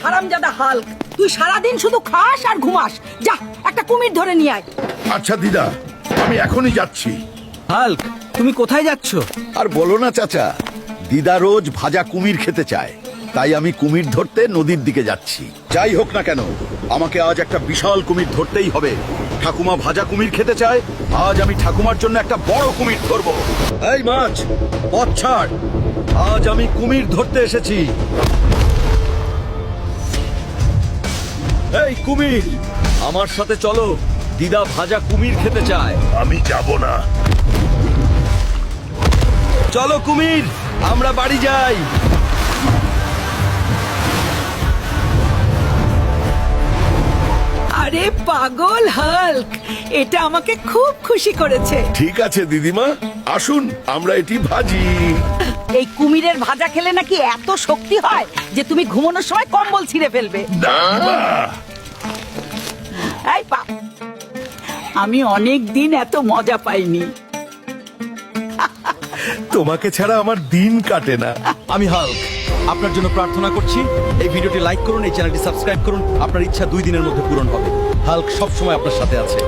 হারামজাদা হাল্ক, তুই সারাদিন শুধু খাস আর ঘুমাস। যা একটা কুমির ধরে নিয়ে আয়। আচ্ছা দিদা, আমি এখনই যাচ্ছি। হাল্ক, তুমি কোথায় যাচ্ছ? আর বলো না চাচা, দিদা রোজ ভাজা কুমির খেতে চায়, তাই আমি কুমির ধরতে নদীর দিকে যাচ্ছি। যাই হোক না কেন, আমাকে আজ একটা বিশাল কুমির ধরতেই হবে। ঠাকুমা ভাজা কুমির খেতে চায়, আজ আমি ঠাকুমার জন্য একটা বড় কুমির ধরবো। এই মাছ, পথ ছাড়, আজ আমি কুমির ধরতে এসেছি। এই কুমির, আমার সাথে চলো, দিদা ভাজা কুমির খেতে চায়। আমি যাব না। চলো কুমির, আমরা বাড়ি যাই। আরে পাগল হাল্ক, এটা আমাকে খুব খুশি করেছে। ঠিক আছে দিদিমা, আসুন আমরা এটি ভাজি। এই কুমিরের ভাজা খেলে নাকি এত শক্তি হয় যে তুমি ঘুমানোর সময় কম্বল ছিঁড়ে ফেলবে। দিদিমা, এই আমি অনেক দিন এত মজা পাইনি। তোমাকে ছাড়া আমার দিন কাটে না। আমি হাল্ক, আপনার জন্য প্রার্থনা করছি এই ভিডিওটি লাইক করুন, এই চ্যানেলটি সাবস্ক্রাইব করুন। আপনার ইচ্ছা 2 দিনের মধ্যে পূরণ হবে। হাল্ক সব সময় আপনার সাথে আছে।